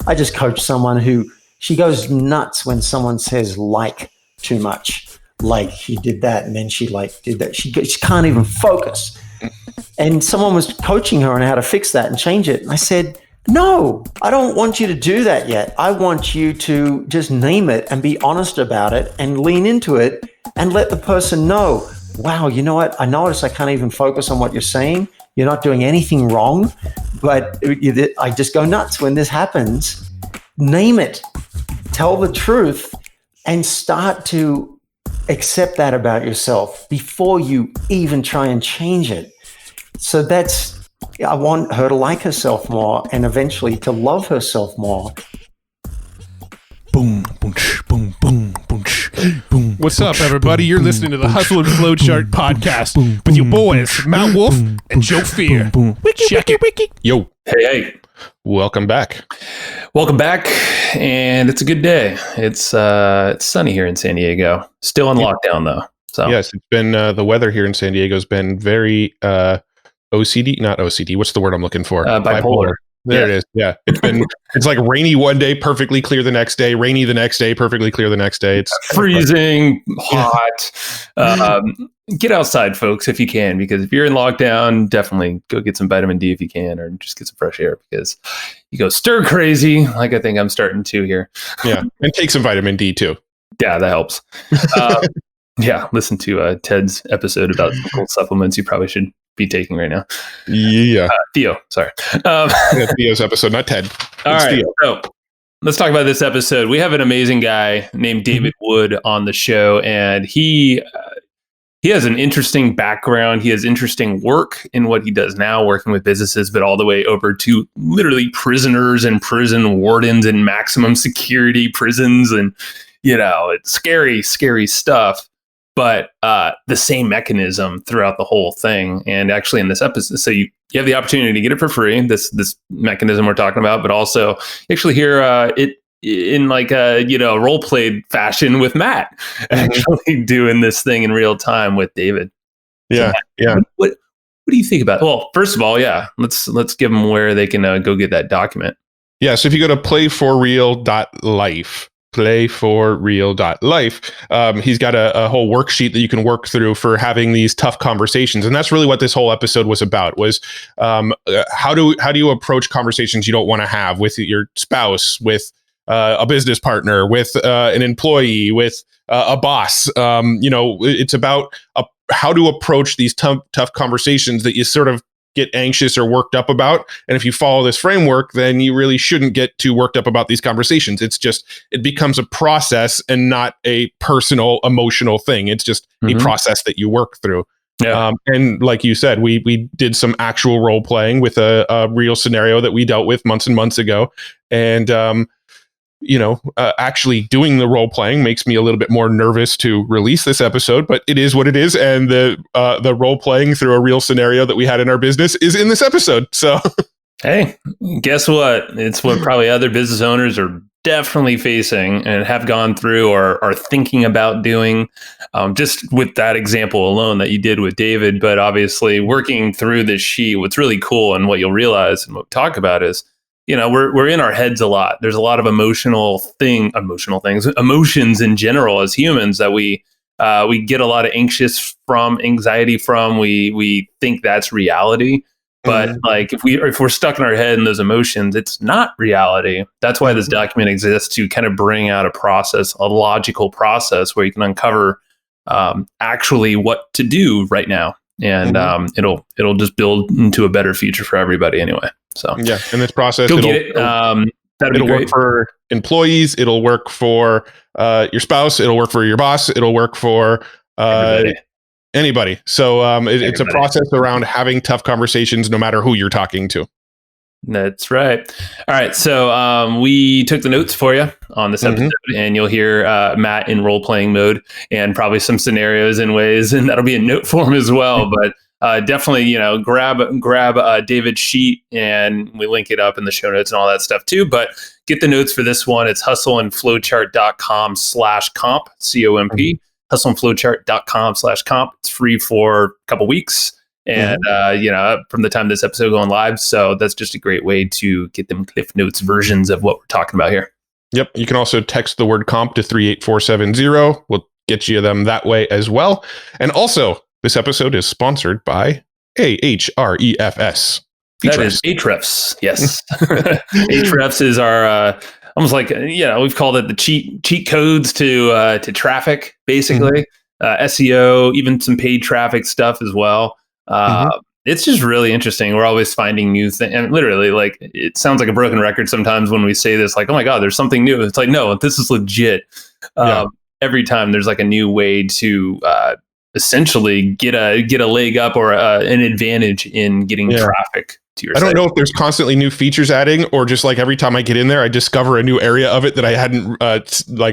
I just coach someone who she goes nuts when someone says like too much. Like he did that and then she like did that. She can't even focus. And someone was coaching her on how to fix that and change it. And I said, no, I don't want you to do that yet. I want you to just name it and be honest about it and lean into it and let the person know, wow, you know what? I notice I can't even focus on what you're saying. You're not doing anything wrong, but I just go nuts when this happens. Name it, tell the truth, and start to accept that about yourself before you even try and change it. So I want her to like herself more and eventually to love herself more. Boom, boom, boom, boom, boom, boom. What's up, everybody? You're listening to the Hustle and Flowchart podcast with your boys, Matt Wolf and Joe Fear. Check it. Yo. Hey. Welcome back. Welcome back. And it's a good day. It's sunny here in San Diego. Still in lockdown, though. So yes, it's been the weather here in San Diego has been very OCD, not OCD. What's the word I'm looking for? Bipolar. There it is. Yeah. It's like rainy one day, perfectly clear the next day, rainy the next day, perfectly clear the next day. It's freezing, hot. Get outside, folks, if you can, because if you're in lockdown, definitely go get some vitamin D if you can, or just get some fresh air because you go stir crazy, like I think I'm starting to here. Yeah. And take some vitamin D too. Yeah, that helps. Yeah. Listen to Ted's episode about cool supplements you probably should be taking right now. Yeah. Theo, sorry. Theo's episode, not Ted. All right. Theo. So let's talk about this episode. We have an amazing guy named David Wood on the show, and he has an interesting background. He has interesting work in what he does now, working with businesses, but all the way over to literally prisoners and prison wardens and maximum security prisons. And, it's scary, scary stuff. But the same mechanism throughout the whole thing. And actually in this episode, so you have the opportunity to get it for free, this mechanism we're talking about, but also you actually hear it in like a role-played fashion with Matt, actually doing this thing in real time with David. Yeah, so Matt, What do you think about it? Well, first of all, yeah, let's give them where they can go get that document. Yeah, so if you go to playforreal.life, playforreal.life. He's got a whole worksheet that you can work through for having these tough conversations. And that's really what this whole episode was about, was how do you approach conversations you don't want to have with your spouse, with a business partner, with an employee, with a boss. It's about how to approach these tough conversations that you sort of get anxious or worked up about. And if you follow this framework, then you really shouldn't get too worked up about these conversations. It becomes a process and not a personal, emotional thing. It's just a process that you work through. Yeah. And like you said, we did some actual role playing with a real scenario that we dealt with months and months ago. And, actually doing the role playing makes me a little bit more nervous to release this episode, but it is what it is. And the role playing through a real scenario that we had in our business is in this episode. So, hey, guess what? It's what probably other business owners are definitely facing and have gone through or are thinking about doing, just with that example alone that you did with David. But obviously working through this sheet, what's really cool and what you'll realize and what we talk about is, we're in our heads a lot. There's a lot of emotions in general as humans that we get a lot of anxiety from. We think that's reality, but like if we're stuck in our head in those emotions, it's not reality. That's why this document exists, to kind of bring out a logical process where you can uncover actually what to do right now, and it'll just build into a better future for everybody anyway. So yeah, in this process, go get it. It'll work for employees. It'll work for your spouse. It'll work for your boss. It'll work for anybody. So it's a process around having tough conversations, no matter who you're talking to. That's right. All right. So we took the notes for you on this episode, and you'll hear Matt in role-playing mode and probably some scenarios and ways, and that'll be in note form as well. But definitely, grab David's sheet, and we link it up in the show notes and all that stuff too. But get the notes for this one. It's hustleandflowchart.com/comp, COMP, hustleandflowchart.com/comp. It's free for a couple weeks. and from the time this episode going live. So that's just a great way to get them Cliff Notes versions of what we're talking about here. Yep. You can also text the word comp to 38470. We'll get you them that way as well. And also, this episode is sponsored by Ahrefs. That is Ahrefs. Yes. Ahrefs is our almost like, we've called it the cheat codes to traffic, basically. SEO, even some paid traffic stuff as well. It's just really interesting. We're always finding new things. And literally, like, it sounds like a broken record sometimes when we say this, like, oh my God, there's something new. It's like, no, this is legit. Every time there's like a new way to essentially get a leg up or an advantage in getting traffic to your site. I don't know if there's constantly new features adding, or just like every time I get in there, I discover a new area of it that I hadn't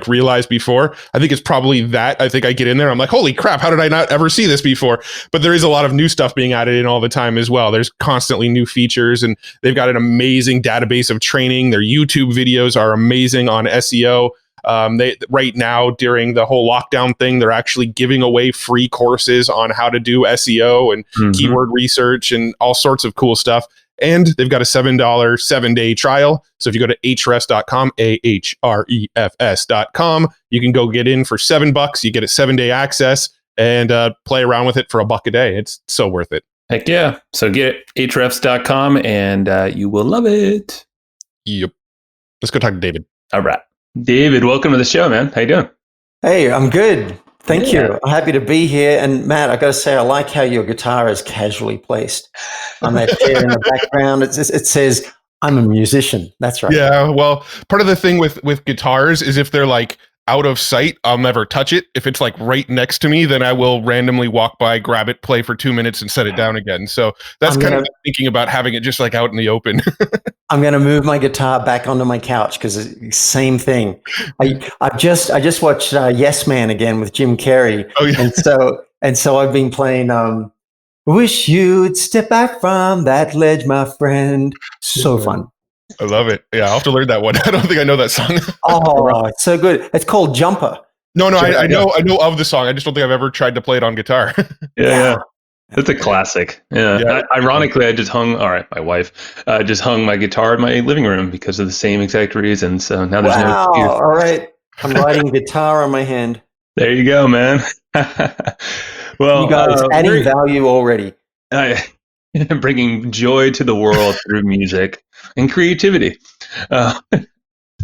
realized before. I think it's probably that. I think I get in there, I'm like, holy crap, how did I not ever see this before? But there is a lot of new stuff being added in all the time as well. There's constantly new features, and they've got an amazing database of training. Their YouTube videos are amazing on SEO. They right now, during the whole lockdown thing, they're actually giving away free courses on how to do SEO and keyword research and all sorts of cool stuff. And they've got a $7 7-day trial. So if you go to ahrefs.com, ahrefs.com, you can go get in for $7. You get a 7-day access and play around with it for $1 a day. It's so worth it. Heck yeah. So get ahrefs.com and you will love it. Yep. Let's go talk to David. All right. David, welcome to the show, man. How you doing? Hey, I'm good. Thank you. I'm happy to be here. And Matt, I got to say, I like how your guitar is casually placed on that chair in the background. It says, I'm a musician. That's right. Yeah. Well, part of the thing with guitars is if they're like out of sight, I'll never touch it. If it's like right next to me, then I will randomly walk by, grab it, play for 2 minutes and set it down again. So that's kind of thinking about having it just like out in the open. I'm going to move my guitar back onto my couch because same thing. I just watched Yes Man again with Jim Carrey. Oh, yeah. And so I've been playing Wish You'd Step Back from That Ledge, My Friend. So fun. I love it. Yeah, I'll have to learn that one. I don't think I know that song. Oh, it's so good. It's called Jumper. No, I know of the song. I just don't think I've ever tried to play it on guitar. Yeah. It's a classic. Yeah. Ironically, my wife just hung my guitar in my living room because of the same exact reason. So now there's no excuse. All right. I'm writing guitar on my hand. There you go, man. Well, you guys adding value already. Bringing joy to the world through music and creativity.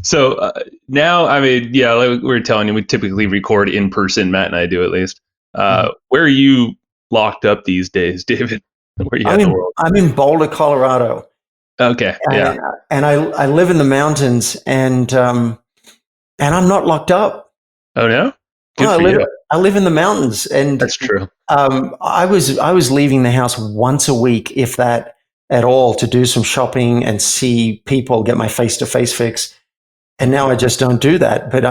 So now, I mean, like we were telling you, we typically record in person. Matt and I do, at least. Where are you locked up these days, David? Where you in the world? I'm in Boulder, Colorado. Okay. And I live in the mountains, and I'm not locked up. Oh no? I live in the mountains, and that's true. I was leaving the house once a week, if that at all, to do some shopping and see people, get my face-to-face fix. And now I just don't do that. But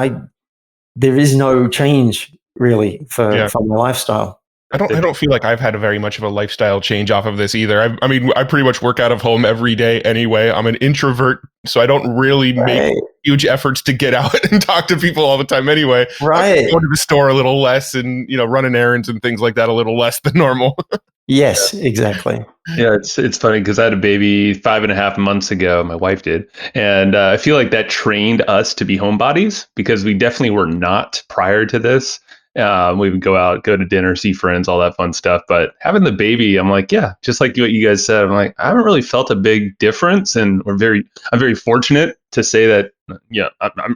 there is no change really for my lifestyle. I don't feel like I've had very much of a lifestyle change off of this either. I mean, I pretty much work out of home every day anyway. I'm an introvert, so I don't really make huge efforts to get out and talk to people all the time anyway. Right. I go to the store a little less and, running errands and things like that a little less than normal. Yes, exactly. Yeah, it's funny because I had a baby 5.5 months ago. My wife did. And I feel like that trained us to be homebodies because we definitely were not prior to this. We would go out, go to dinner, see friends, all that fun stuff. But having the baby, I'm like, yeah, just like what you guys said, I'm like, I haven't really felt a big difference. And I'm very fortunate to say that,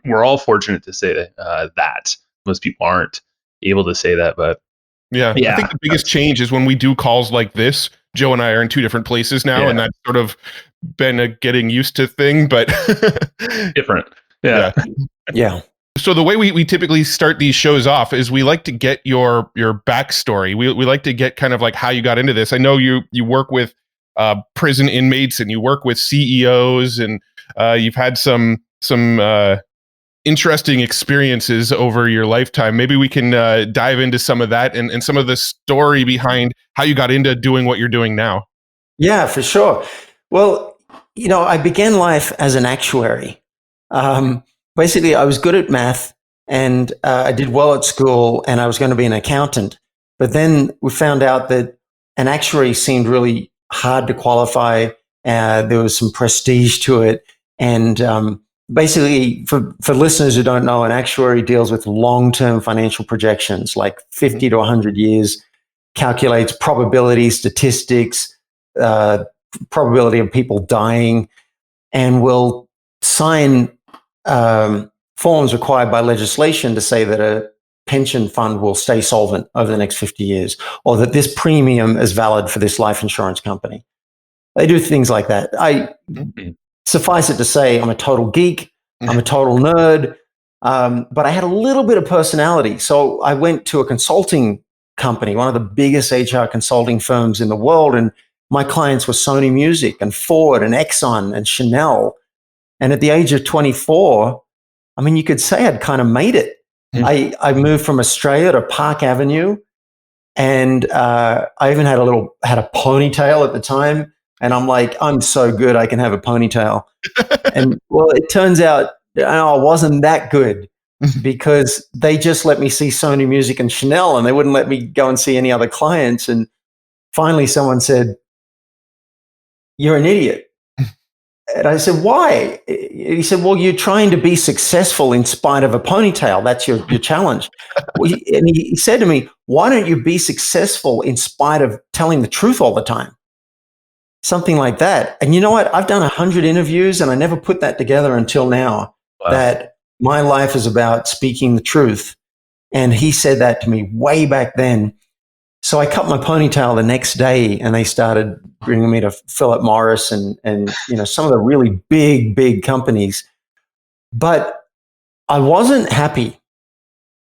we're all fortunate to say that most people aren't able to say that. But yeah, I think the biggest change is when we do calls like this. Joe and I are in 2 different places now, and that's sort of been a getting used to thing, but different. Yeah. So the way we typically start these shows off is we like to get your backstory. We like to get kind of like how you got into this. I know you work with prison inmates and you work with CEOs, and you've had some interesting experiences over your lifetime. Maybe we can dive into some of that and some of the story behind how you got into doing what you're doing now. Yeah, for sure. Well, I began life as an actuary. Basically, I was good at math, and I did well at school, and I was going to be an accountant. But then we found out that an actuary seemed really hard to qualify. There was some prestige to it. And basically, for listeners who don't know, an actuary deals with long-term financial projections, like 50 to 100 years, calculates probability, statistics, probability of people dying, and will sign forms required by legislation to say that a pension fund will stay solvent over the next 50 years, or that this premium is valid for this life insurance company. They do things like that. Suffice it to say, I'm a total geek. I'm a total nerd. But I had a little bit of personality. So I went to a consulting company, one of the biggest HR consulting firms in the world. And my clients were Sony Music and Ford and Exxon and Chanel. And at the age of 24, I mean, you could say I'd kind of made it. I moved from Australia to Park Avenue, and I even had a ponytail at the time. And I'm like, I'm so good, I can have a ponytail. And well, it turns out I wasn't that good, because they just let me see Sony Music and Chanel, and they wouldn't let me go and see any other clients. And finally someone said, "You're an idiot." And I said, "Why?" He said, "Well, you're trying to be successful in spite of a ponytail. That's your challenge." And he said to me, "Why don't you be successful in spite of telling the truth all the time?" Something like that. And you know what? I've done 100 interviews, and I never put that together until now. Wow. That my life is about speaking the truth. And he said that to me way back then. So I cut my ponytail the next day, and they started bringing me to Philip Morris and some of the really big companies. But I wasn't happy.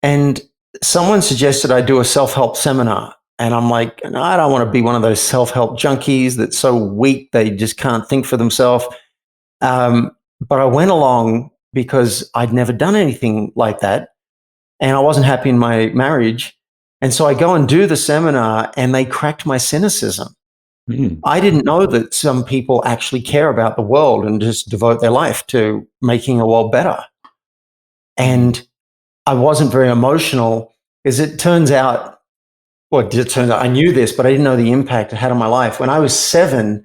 And someone suggested I do a self-help seminar. And I'm like, no, I don't want to be one of those self-help junkies that's so weak they just can't think for themselves. But I went along because I'd never done anything like that. And I wasn't happy in my marriage. And so I go and do the seminar, and they cracked my cynicism. I didn't know that some people actually care about the world and just devote their life to making the world better. And I wasn't very emotional, because it turns out, I knew this, but I didn't know the impact it had on my life. When I was 7,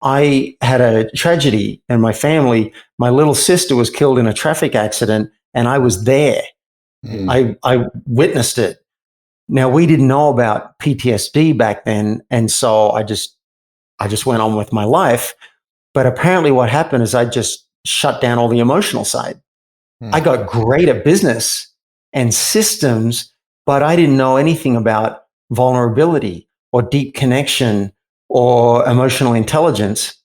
I had a tragedy in my family. My little sister was killed in a traffic accident, and I was there. I witnessed it. Now, we didn't know about PTSD back then, and so I just went on with my life. But apparently what happened is I just shut down all the emotional side. I got great at business and systems, but I didn't know anything about vulnerability or deep connection or emotional intelligence.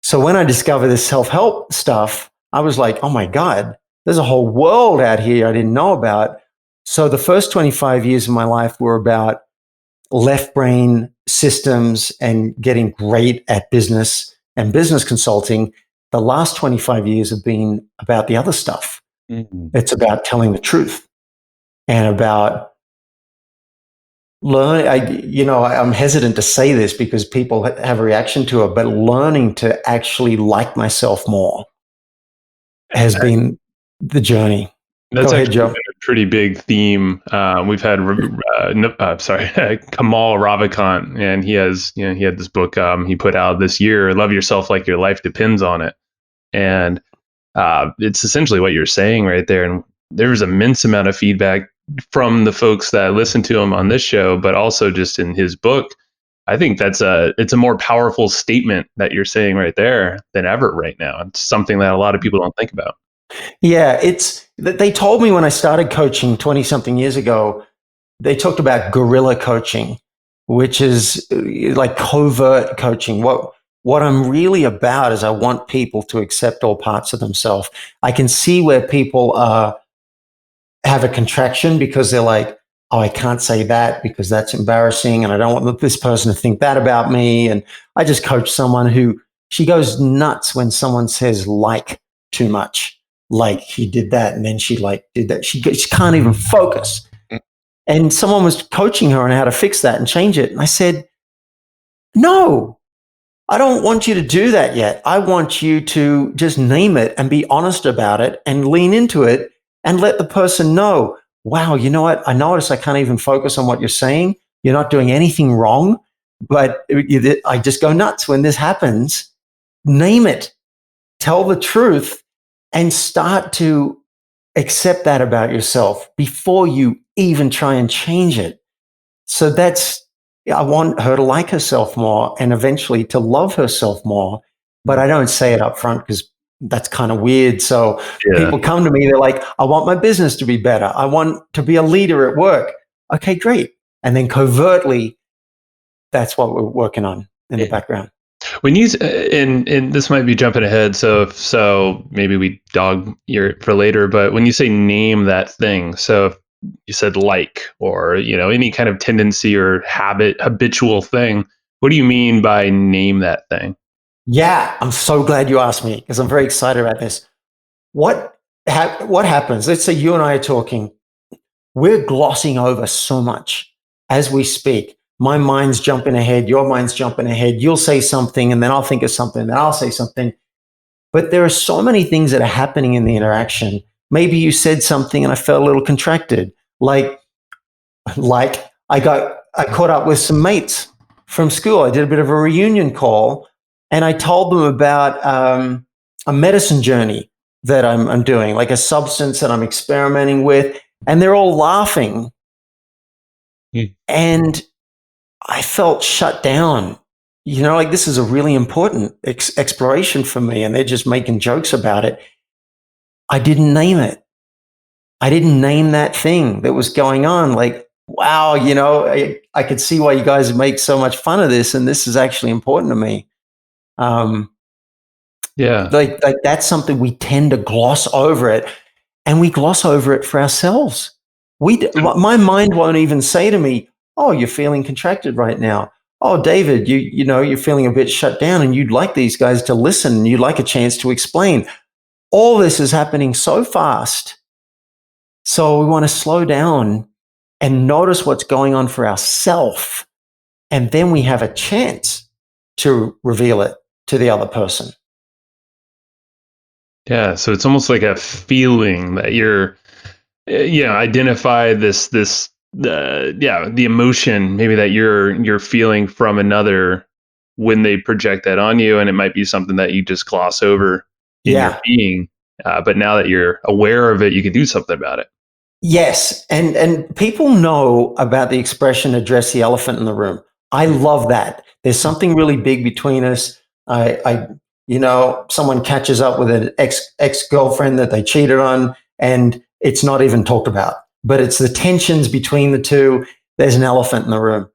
So when I discovered this self-help stuff, I was like, oh my God, there's a whole world out here I didn't know about. So the first 25 years of my life were about left brain systems and getting great at business and business consulting. The last 25 years have been about the other stuff. It's about telling the truth and about learning. I'm hesitant to say this because people have a reaction to it, but learning to actually like myself more has been the journey. That's Go ahead, actually Joe. been a pretty big theme. We've had Kamal Ravikant, and he had this book he put out this year, "Love Yourself Like Your Life Depends on It," and it's essentially what you're saying right there. And there's an immense amount of feedback from the folks that listen to him on this show, but also just in his book. I think it's a more powerful statement that you're saying right there than ever right now. It's something that a lot of people don't think about. Yeah, they told me when I started coaching 20 something years ago, they talked about guerrilla coaching, which is like covert coaching. What I'm really about is I want people to accept all parts of themselves. I can see where people have a contraction because they're like, oh, I can't say that because that's embarrassing, and I don't want this person to think that about me. And I just coach someone who, she goes nuts when someone says like too much. Like he did that, and then she did that. She can't even focus. And someone was coaching her on how to fix that and change it. And I said, no, I don't want you to do that yet. I want you to just name it and be honest about it and lean into it and let the person know, wow, you know what? I notice I can't even focus on what you're saying. You're not doing anything wrong. But I just go nuts when this happens. Name it, tell the truth, and start to accept that about yourself before you even try and change it. So I want her to like herself more and eventually to love herself more. But I don't say it up front because that's kind of weird. So people come to me, they're like, I want my business to be better. I want to be a leader at work. Okay, great. And then covertly, that's what we're working on in the background. When you and this might be jumping ahead, so maybe we dog your for later. But when you say name that thing, so if you said like, or any kind of tendency or habitual thing, what do you mean by name that thing? Yeah, I'm so glad you asked me because I'm very excited about this. What happens? Let's say you and I are talking. We're glossing over so much as we speak. My mind's jumping ahead. Your mind's jumping ahead. You'll say something and then I'll think of something and then I'll say something. But there are so many things that are happening in the interaction. Maybe you said something and I felt a little contracted. Like I caught up with some mates from school. I did a bit of a reunion call and I told them about a medicine journey that I'm doing, like a substance that I'm experimenting with. And they're all laughing. And I felt shut down. Like this is a really important exploration for me. And they're just making jokes about it. I didn't name it. I didn't name that thing that was going on. Like, wow, I could see why you guys make so much fun of this. And this is actually important to me. Like that's something we tend to gloss over it. And we gloss over it for ourselves. My mind won't even say to me, "Oh, you're feeling contracted right now. Oh, David, you're feeling a bit shut down, and you'd like these guys to listen, and you'd like a chance to explain." All this is happening so fast, so we want to slow down and notice what's going on for ourselves, and then we have a chance to reveal it to the other person. Yeah, so it's almost like a feeling that you're, identify the emotion maybe that you're feeling from another when they project that on you, and it might be something that you just gloss over in your being. But now that you're aware of it, you can do something about it. Yes, and people know about the expression "address the elephant in the room." I love that. There's something really big between us. Someone catches up with an ex-girlfriend that they cheated on, and it's not even talked about. But it's the tensions between the two. There's an elephant in the room.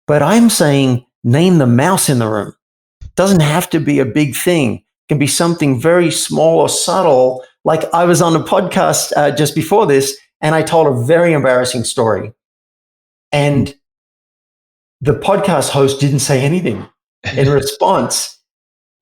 But I'm saying name the mouse in the room. It doesn't have to be a big thing. It can be something very small or subtle. Like I was on a podcast just before this, and I told a very embarrassing story. And the podcast host didn't say anything in response.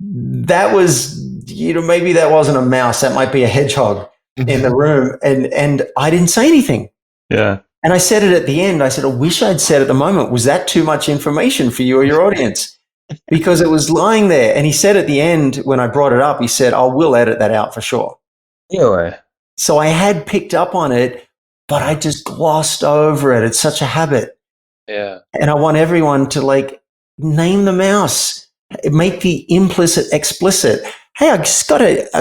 That was, maybe that wasn't a mouse. That might be a hedgehog in the room. And I didn't say anything. Yeah. And I said it at the end. I said, I wish I'd said at the moment, was that too much information for you or your audience? Because it was lying there. And he said at the end, when I brought it up, he said, I will edit that out for sure. Anyway. So I had picked up on it, but I just glossed over it. It's such a habit. Yeah. And I want everyone to name the mouse. Make the implicit explicit. Hey, I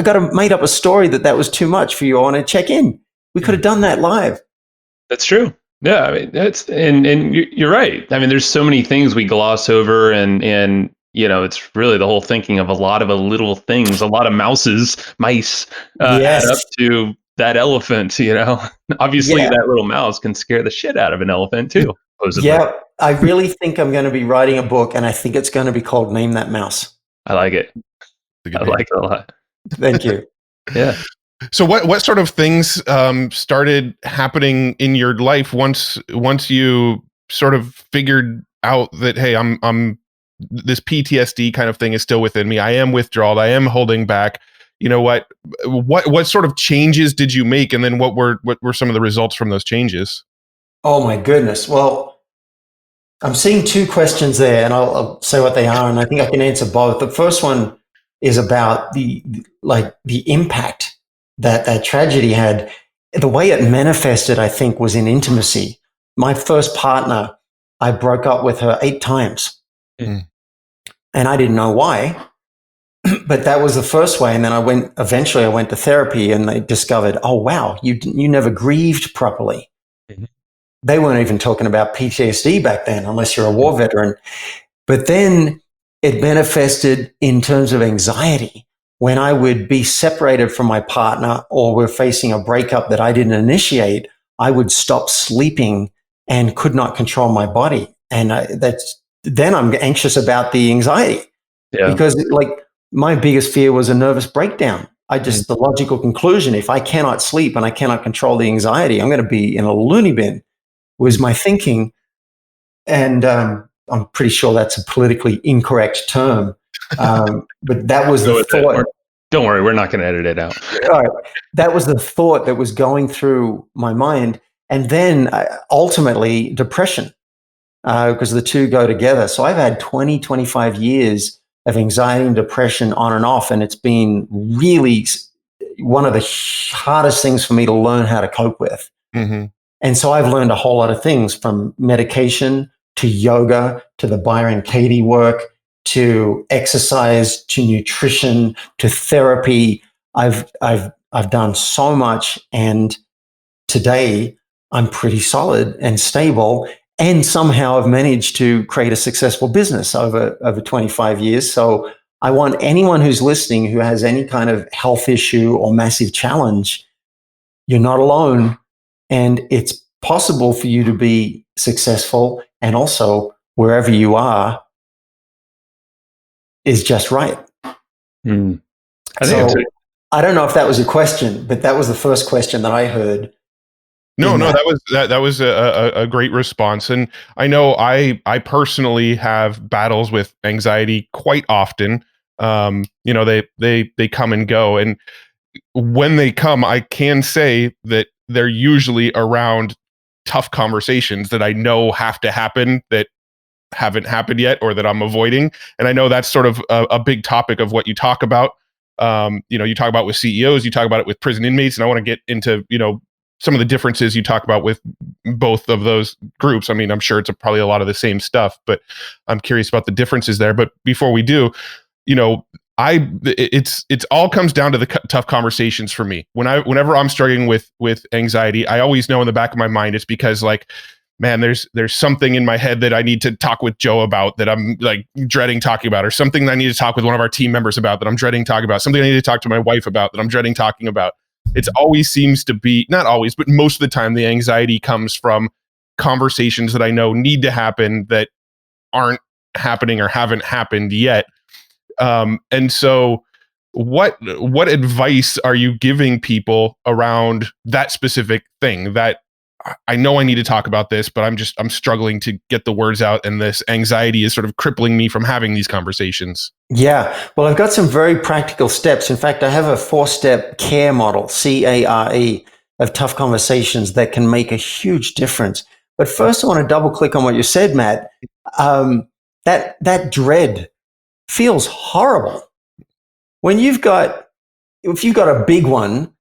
got to made up a story that was too much for you. I want to check in. We could have done that live. That's true. Yeah, I mean that's and you're right. I mean, there's so many things we gloss over, and it's really the whole thinking of a lot of little things, a lot of mice add up to that elephant. Obviously that little mouse can scare the shit out of an elephant too. Supposedly. Yeah, I really think I'm going to be writing a book, and I think it's going to be called "Name That Mouse." I like it. I like it a lot. Thank you. Yeah. So what sort of things started happening in your life once you sort of figured out that, hey, I'm this PTSD kind of thing is still within me. I am withdrawal. I am holding back. What sort of changes did you make, and then what were some of the results from those changes? Oh my goodness. Well, I'm seeing two questions there, and I'll say what they are, and I think I can answer both. The first one is about the impact that tragedy had. The way it manifested, I think, was in intimacy. My first partner, I broke up with her 8 times. Mm. And I didn't know why, but that was the first way. And then eventually I went to therapy, and they discovered, oh, wow, you never grieved properly. Mhm. They weren't even talking about PTSD back then, unless you're a war veteran. But then it manifested in terms of anxiety. When I would be separated from my partner, or we're facing a breakup that I didn't initiate, I would stop sleeping and could not control my body. And then I'm anxious about the anxiety, because like my biggest fear was a nervous breakdown. The logical conclusion, if I cannot sleep and I cannot control the anxiety, I'm going to be in a loony bin, was my thinking. And I'm pretty sure that's a politically incorrect term. But that was the thought. Don't worry, we're not going to edit it out. All right. That was the thought that was going through my mind. And then ultimately depression, because the two go together. So I've had 25 years of anxiety and depression on and off. And it's been really one of the hardest things for me to learn how to cope with. Mm-hmm. And so I've learned a whole lot of things, from medication to yoga to the Byron Katie work to exercise to nutrition to therapy. I've done so much, and today I'm pretty solid and stable, and somehow I've managed to create a successful business over 25 years. So I want anyone who's listening who has any kind of health issue or massive challenge, you're not alone, and it's possible for you to be successful, and also wherever you are is just right. Mm. I don't know if that was your question, but that was the first question that I heard. No, that was a great response. And I know I personally have battles with anxiety quite often. They come and go, and when they come, I can say that they're usually around tough conversations that I know have to happen, that haven't happened yet, or that I'm avoiding. And I know that's sort of a big topic of what you talk about. You talk about with CEOs, you talk about it with prison inmates, and I want to get into, some of the differences you talk about with both of those groups. I mean, I'm sure it's probably a lot of the same stuff, but I'm curious about the differences there. But before we do, it's all comes down to the tough conversations for me. Whenever I'm struggling with anxiety, I always know in the back of my mind it's because, like, man, there's something in my head that I need to talk with Joe about, that I'm like dreading talking about, or something that I need to talk with one of our team members about that I'm dreading talking about, something I need to talk to my wife about that I'm dreading talking about. It always seems to be, not always, but most of the time, the anxiety comes from conversations that I know need to happen that aren't happening or haven't happened yet. And so what advice are you giving people around that specific thing, that I know I need to talk about this, but I'm struggling to get the words out, and this anxiety is sort of crippling me from having these conversations? Yeah. Well, I've got some very practical steps. In fact, I have a 4-step care model, CARE, of tough conversations that can make a huge difference. But first, I want to double click on what you said, Matt. That dread feels horrible. When if you've got a big one,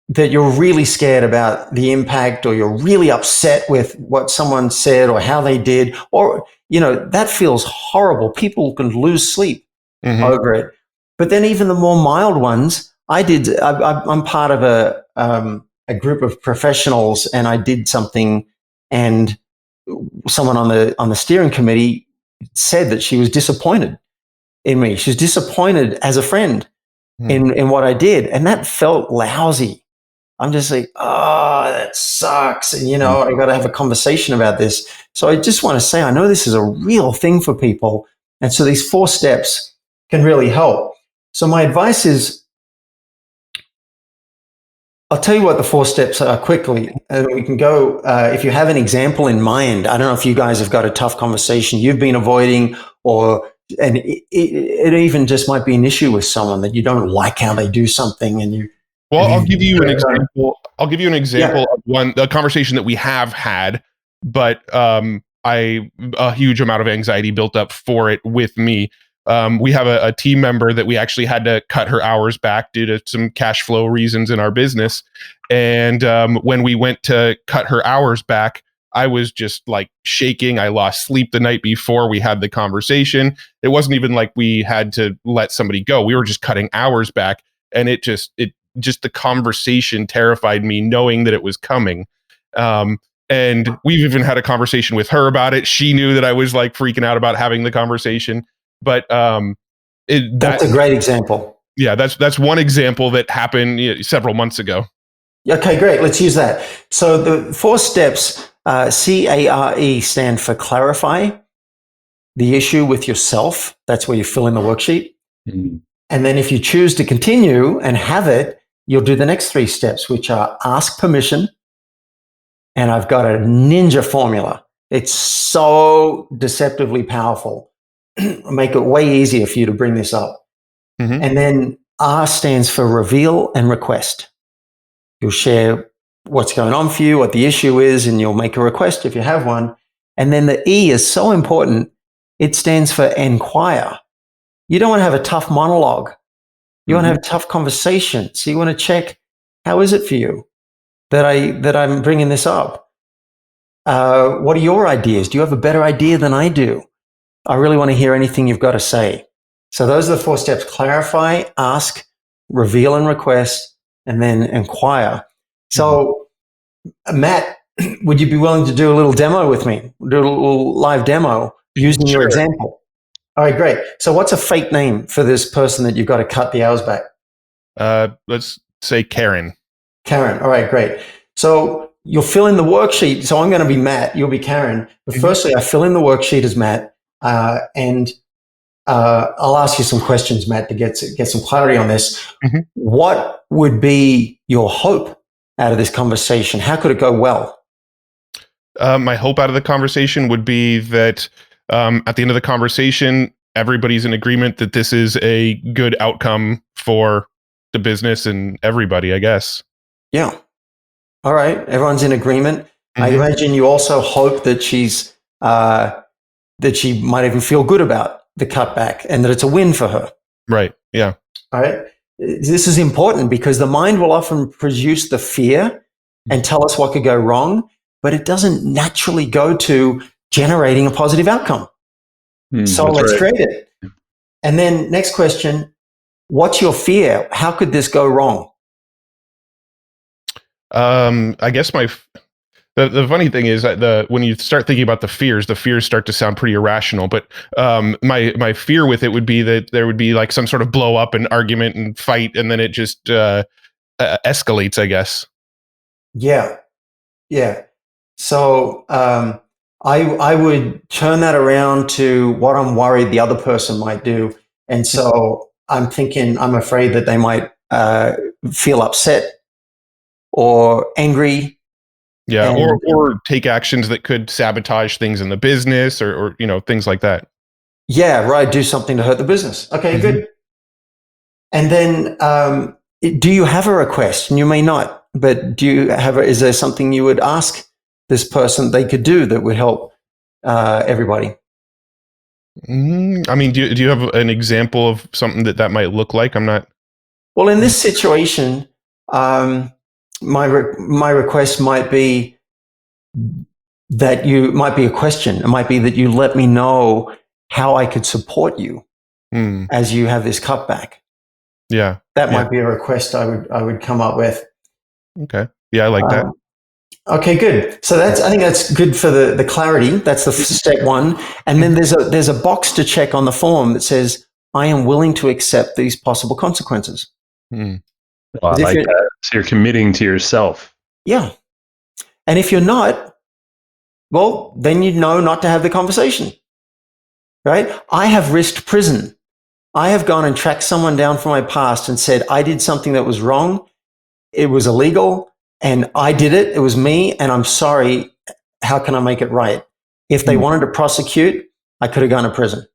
that you're really scared about the impact, or you're really upset with what someone said or how they did, or, that feels horrible. People can lose sleep over it. But then even the more mild ones, I'm part of a group of professionals, and I did something, and someone on the steering committee said that she was disappointed in me. She was disappointed as a friend in what I did. And that felt lousy. I'm just like, oh, that sucks. And, I got to have a conversation about this. So I just want to say, I know this is a real thing for people. And so these 4 steps can really help. So my advice is, I'll tell you what the 4 steps are quickly, and we can go, if you have an example in mind. I don't know if you guys have got a tough conversation you've been avoiding, and it even just might be an issue with someone that you don't like how they do something, and you. Well, I'll give you an example. Of a conversation that we have had, but a huge amount of anxiety built up for it with me. We have a team member that we actually had to cut her hours back due to some cash flow reasons in our business. And when we went to cut her hours back, I was just like shaking. I lost sleep the night before we had the conversation. It wasn't even like we had to let somebody go. We were just cutting hours back, and it just the conversation terrified me, knowing that it was coming. And we've even had a conversation with her about it. She knew that I was like freaking out about having the conversation, but that's a great example. Yeah, that's one example that happened several months ago. Okay, great. Let's use that. So the 4 steps, CARE, stand for clarify the issue with yourself. That's where you fill in the worksheet. Mm-hmm. And then if you choose to continue and have it, you'll do the next 3 steps, which are ask permission. And I've got a ninja formula. It's so deceptively powerful. Make it way easier for you to bring this up. Mm-hmm. And then R stands for reveal and request. You'll share what's going on for you, what the issue is, and you'll make a request if you have one. And then the E is so important. It stands for inquire. You don't want to have a tough monologue. You want to have a tough conversation. So you want to check, how is it for you that I'm bringing this up? What are your ideas? Do you have a better idea than I do? I really want to hear anything you've got to say. So those are the 4 steps: clarify, ask, reveal and request, and then inquire. So, Matt, would you be willing to do a little demo with me? Do a little live demo using your example? All right, great. So what's a fake name for this person that you've got to cut the hours back? Let's say Karen. Karen. All right, great. So you'll fill in the worksheet. So I'm going to be Matt. You'll be Karen. But firstly, I fill in the worksheet as Matt, and I'll ask you some questions, Matt, to get some clarity on this. Mm-hmm. What would be your hope out of this conversation? How could it go well? My hope out of the conversation would be that at the end of the conversation, everybody's in agreement that this is a good outcome for the business and everybody, I guess. Yeah. All right. Everyone's in agreement. Mm-hmm. I imagine you also hope that she might even feel good about the cutback and that it's a win for her. Right. Yeah. All right. This is important because the mind will often produce the fear and tell us what could go wrong, but it doesn't naturally go to generating a positive outcome. So let's create it. And then next question, what's your fear? How could this go wrong? I guess the funny thing is that when you start thinking about the fears start to sound pretty irrational. But my fear with it would be that there would be like some sort of blow up and argument and fight, and then it just escalates, I guess. Yeah. So I would turn that around to what I'm worried the other person might do, and so I'm afraid that they might feel upset or angry. Yeah, or take actions that could sabotage things in the business or things like that. Yeah, right. Do something to hurt the business. Okay, good. And then do you have a request? And you may not, but is there something you would ask this person they could do that would help everybody? I mean, do you have an example of something that might look like? I'm not. Well, in this situation, my request might be that you might be a question. It might be that you let me know how I could support you as you have this cutback. Yeah, that might be a request I would come up with. Okay, yeah, I like that. Okay, good. So I think that's good for the clarity. That's the step 1, and then there's a box to check on the form that says I am willing to accept these possible consequences. Well, I like that. So you're committing to yourself. Yeah. And if you're not, well, then you know not to have the conversation, right? I have risked prison. I have gone and tracked someone down from my past and said, I did something that was wrong. It was illegal and I did it. It was me and I'm sorry. How can I make it right? If they wanted to prosecute, I could have gone to prison.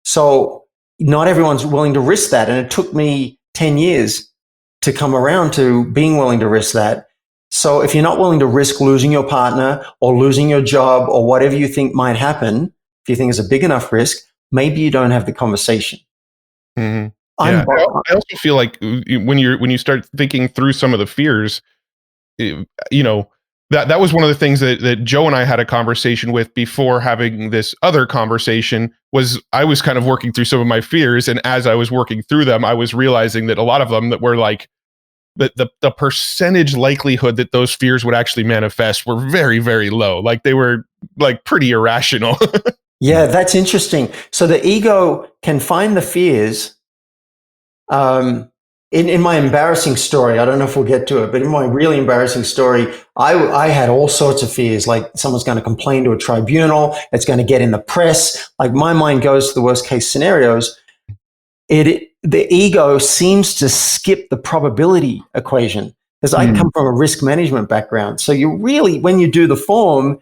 So not everyone's willing to risk that. And it took me 10 years to come around to being willing to risk that. So if you're not willing to risk losing your partner or losing your job or whatever you think might happen, if you think it's a big enough risk, maybe you don't have the conversation. Mm-hmm. Yeah. I also feel like when you start thinking through some of the fears, that was one of the things that Joe and I had a conversation with before having this other conversation. Was I was kind of working through some of my fears, and as I was working through them, I was realizing that a lot of them that were like the percentage likelihood that those fears would actually manifest were very, very low. Like they were like pretty irrational. Yeah, that's interesting. So the ego can find the fears. In my embarrassing story, I don't know if we'll get to it, but in my really embarrassing story, I had all sorts of fears, like someone's going to complain to a tribunal, it's going to get in the press. Like my mind goes to the worst case scenarios. The ego seems to skip the probability equation, because I come from a risk management background. So you really, when you do the form,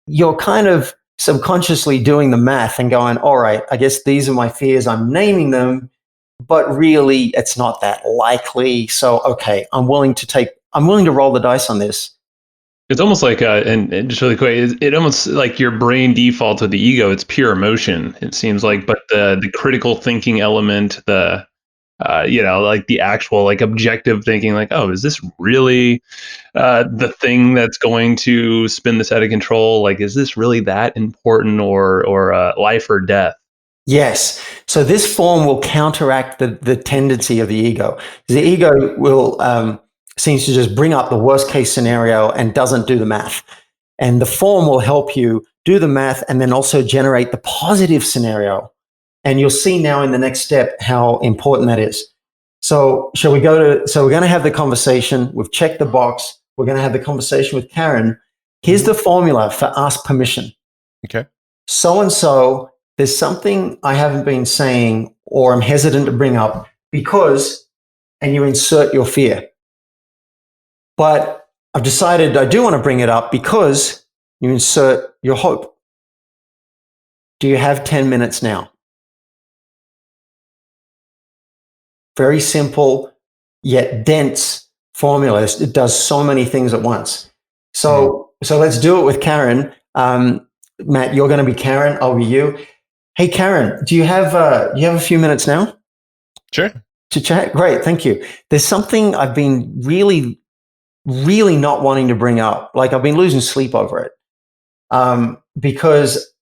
you're kind of subconsciously doing the math and going, all right, I guess these are my fears. I'm naming them, but really it's not that likely. So, okay, I'm willing to roll the dice on this. It's almost like, and just really quick, it almost like your brain defaults to the ego. It's pure emotion, it seems like, but the critical thinking element, like the actual like objective thinking, like, oh, is this really the thing that's going to spin this out of control? Like, is this really that important, or life or death? Yes. So this form will counteract the tendency of the ego. The ego will seems to just bring up the worst case scenario and doesn't do the math. And the form will help you do the math and then also generate the positive scenario. And you'll see now in the next step how important that is. So so we're going to have the conversation. We've checked the box. We're going to have the conversation with Karen. Here's the formula for ask permission. Okay. So-and-so, there's something I haven't been saying or I'm hesitant to bring up because, and you insert your fear. But I've decided I do want to bring it up because you insert your hope. Do you have 10 minutes now? Very simple, yet dense formula. It does so many things at once. So let's do it with Karen. Matt, you're going to be Karen. I'll be you. Hey, Karen, do you have a few minutes now? Sure. To chat? Great, thank you. There's something I've been really not wanting to bring up. Like I've been losing sleep over it because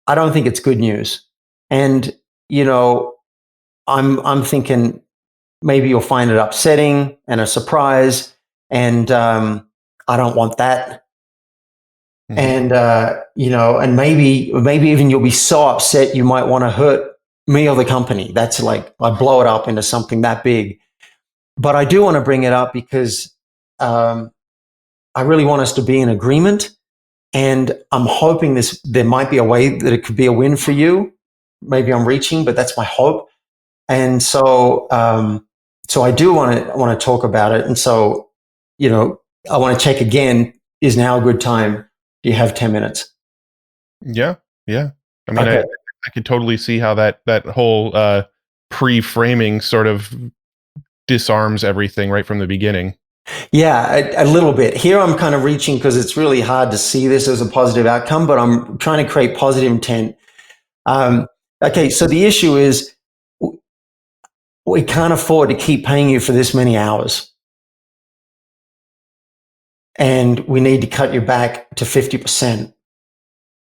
I don't think it's good news. And I'm thinking maybe you'll find it upsetting and a surprise, and I don't want that. And and maybe even you'll be so upset you might want to hurt me or the company. That's like I blow it up into something that big. But I do want to bring it up because I really want us to be in agreement, and I'm hoping there might be a way that it could be a win for you. Maybe I'm reaching, but that's my hope. And so I do want to talk about it. And so I want to check again. Is now a good time? Do you have 10 minutes? Yeah. I mean, Okay. I could totally see how that whole pre-framing sort of disarms everything right from the beginning. Yeah, a little bit. Here I'm kind of reaching because it's really hard to see this as a positive outcome, but I'm trying to create positive intent. Okay, so the issue is we can't afford to keep paying you for this many hours. And we need to cut you back to 50%.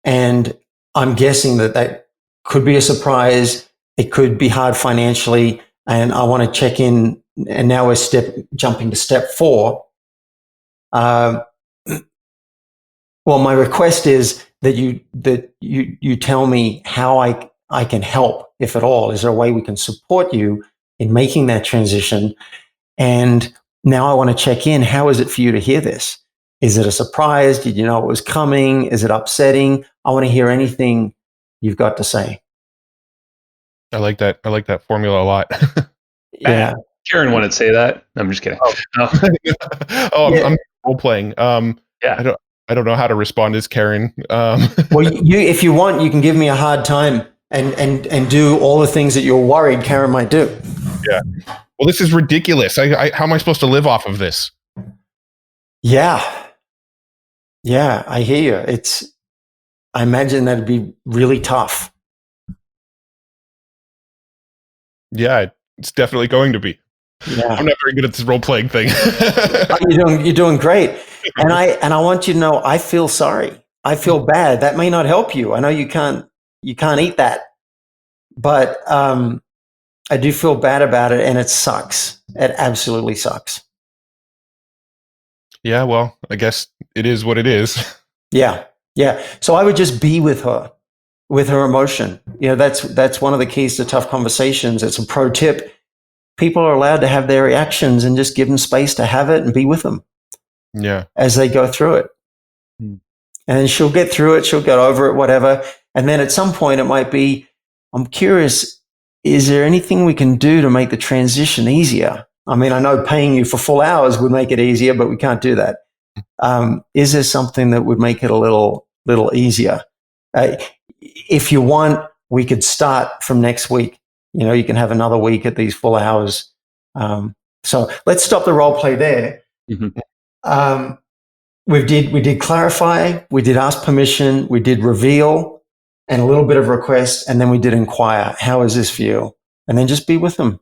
And I'm guessing that could be a surprise. It could be hard financially. And I want to check in. And now we're jumping to step 4. Well, my request is that you tell me how I can help, if at all. Is there a way we can support you in making that transition? And now I want to check in. How is it for you to hear this? Is it a surprise? Did you know it was coming? Is it upsetting? I want to hear anything you've got to say. I like that. I like that formula a lot. Yeah. Karen wouldn't say that. I'm just kidding. Yeah. I'm role playing. Yeah. I don't know how to respond as Karen. Well, if you want, you can give me a hard time and do all the things that you're worried Karen might do. Yeah. Well, this is ridiculous. How am I supposed to live off of this? Yeah, I hear you. I imagine that'd be really tough. Yeah, it's definitely going to be. Yeah. I'm not very good at this role playing thing. You're doing great. I want you to know, I feel sorry. I feel bad. That may not help you. I know you can't eat that, but I do feel bad about it, and it sucks. It absolutely sucks. Yeah, well, I guess it is what it is. Yeah. Yeah. So I would just be with her emotion. That's one of the keys to tough conversations. It's a pro tip. People are allowed to have their reactions and just give them space to have it and be with them Yeah. as they go through it. And then she'll get through it. She'll get over it, whatever. And then at some point it might be, I'm curious, is there anything we can do to make the transition easier? I mean, I know paying you for full hours would make it easier, but we can't do that. Is there something that would make it a little easier? If you want, we could start from next week. You can have another week at these full hours. So let's stop the role play there. Mm-hmm. We did clarify, we did ask permission, we did reveal, and a little bit of request, and then we did inquire. How is this for you? And then just be with them.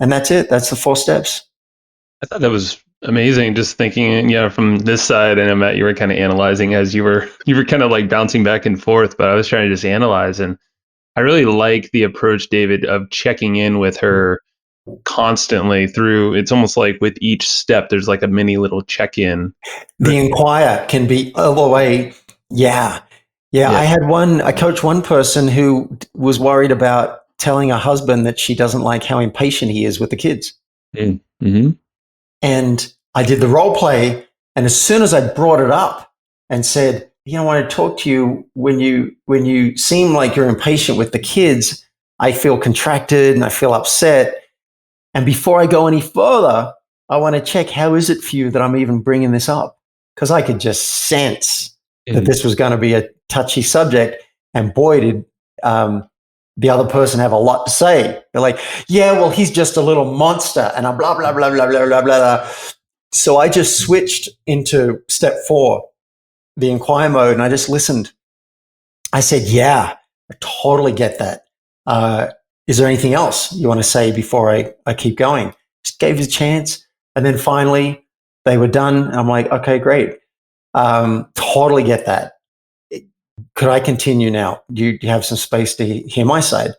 And that's it. That's the 4 steps. I thought that was amazing. Just thinking, from this side, I know, Matt, you were kind of analyzing as you were kind of like bouncing back and forth, but I was trying to just analyze. And I really like the approach, David, of checking in with her constantly through. It's almost like with each step, there's like a mini little check-in. The inquire can be all the way. Yeah. I coached one person who was worried about telling her husband that she doesn't like how impatient he is with the kids. Mm-hmm. And I did the role play. And as soon as I brought it up and said, I want to talk to you when you seem like you're impatient with the kids, I feel contracted and I feel upset. And before I go any further, I want to check, how is it for you that I'm even bringing this up? Because I could just sense that this was going to be a touchy subject. And boy, did the other person have a lot to say. They're like, yeah, well, he's just a little monster, and I'm blah, blah, blah, blah, blah, blah, blah. So I just switched into step 4, the inquire mode, and I just listened. I said, yeah, I totally get that. Is there anything else you want to say before I keep going? Just gave it a chance. And then finally they were done. And I'm like, okay, great. Totally get that. Could I continue now? Do you have some space to hear my side?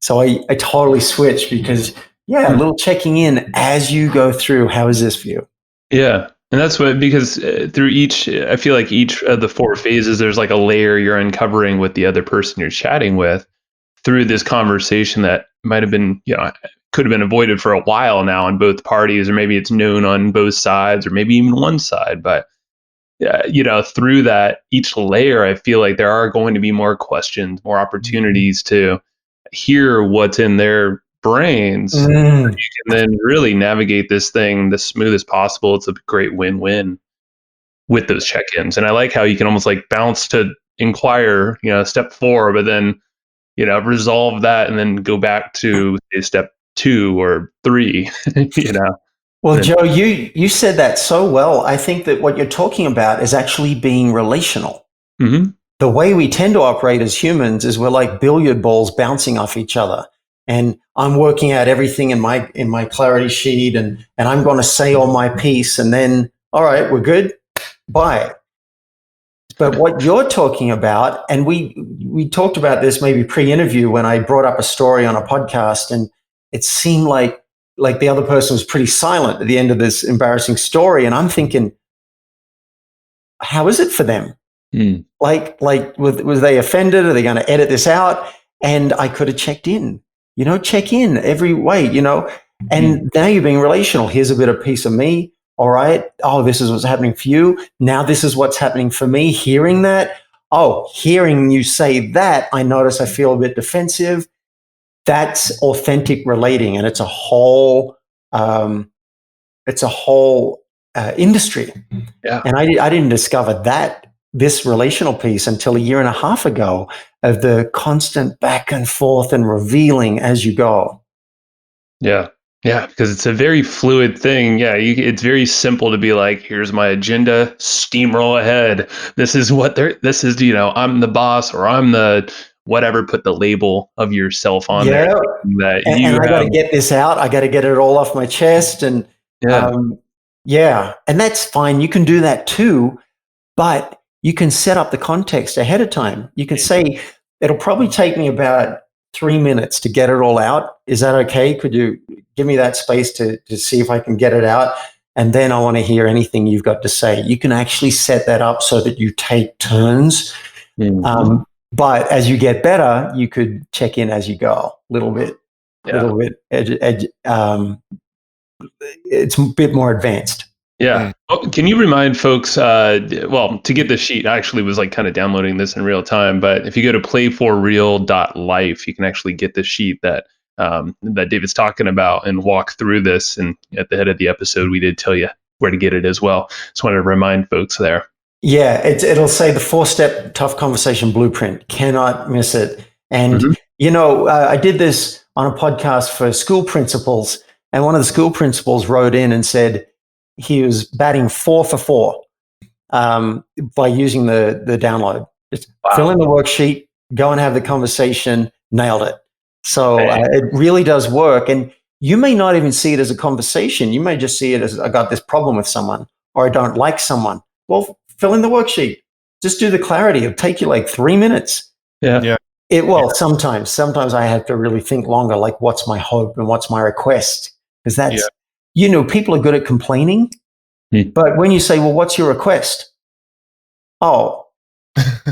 So I totally switched because, a little checking in as you go through. How is this for you? Yeah. And that's because through I feel like each of the 4 phases, there's like a layer you're uncovering with the other person you're chatting with through this conversation that might have been, could have been avoided for a while now on both parties, or maybe it's known on both sides, or maybe even one side. But, through that, each layer, I feel like there are going to be more questions, more opportunities to hear what's in their brains. You can then really navigate this thing the smoothest possible. It's a great win-win with those check-ins. And I like how you can almost like bounce to inquire, step 4, but then, resolve that and then go back to say, step 2 or 3, Well, Joe, you said that so well. I think that what you're talking about is actually being relational. Mm-hmm. The way we tend to operate as humans is we're like billiard balls bouncing off each other. And I'm working out everything in my clarity sheet, and I'm going to say all my piece, and then, all right, we're good. Bye. But what you're talking about, and we talked about this maybe pre-interview when I brought up a story on a podcast, and it seemed like the other person was pretty silent at the end of this embarrassing story. And I'm thinking, how is it for them? Like, was they offended? Are they going to edit this out? And I could have checked in, check in every way, and now you're being relational. Here's a bit of piece of me. All right. Oh, this is what's happening for you. Now this is what's happening for me. Hearing that. Oh, hearing you say that, I notice I feel a bit defensive. That's authentic relating, and it's a whole industry. Yeah. And I didn't discover this relational piece until a year and a half ago, of the constant back and forth and revealing as you go. Yeah. Yeah, because it's a very fluid thing. Yeah, it's very simple to be like, here's my agenda, steamroll ahead. This is I'm the boss, or I'm the whatever, put the label of yourself on there. And I got to get this out. I got to get it all off my chest. And Yeah, and that's fine. You can do that too, but you can set up the context ahead of time. You can say, it'll probably take me about 3 minutes to get it all out. Is that okay? Could you give me that space to see if I can get it out? And then I want to hear anything you've got to say. You can actually set that up so that you take turns. But as you get better, you could check in as you go, little bit. It's a bit more advanced. Yeah. Oh, can you remind folks, to get the sheet, I actually was like kind of downloading this in real time, but if you go to playforreal.life, you can actually get the sheet that David's talking about and walk through this. And at the head of the episode, we did tell you where to get it as well. Just wanted to remind folks there. Yeah, it'll say the 4-step tough conversation blueprint. Cannot miss it. And, I did this on a podcast for school principals, and one of the school principals wrote in and said he was batting 4 for 4 by using the download. Just fill in the worksheet, go and have the conversation, nailed it. So it really does work. And you may not even see it as a conversation. You may just see it as, I got this problem with someone, or I don't like someone. Well, fill in the worksheet. Just do the clarity. It'll take you like 3 minutes. Yeah. Sometimes I have to really think longer, like what's my hope and what's my request? Because that's, people are good at complaining. But when you say, well, what's your request? I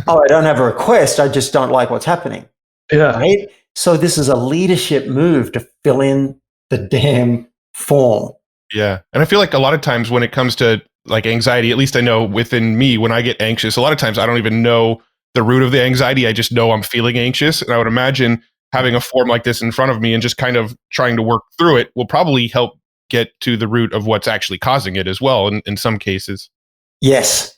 don't have a request. I just don't like what's happening. Yeah. Right? So this is a leadership move to fill in the damn form. Yeah. And I feel like a lot of times when it comes to like anxiety, at least I know within me, when I get anxious, a lot of times I don't even know the root of the anxiety. I just know I'm feeling anxious. And I would imagine having a form like this in front of me and just kind of trying to work through it will probably help get to the root of what's actually causing it as well in some cases. Yes.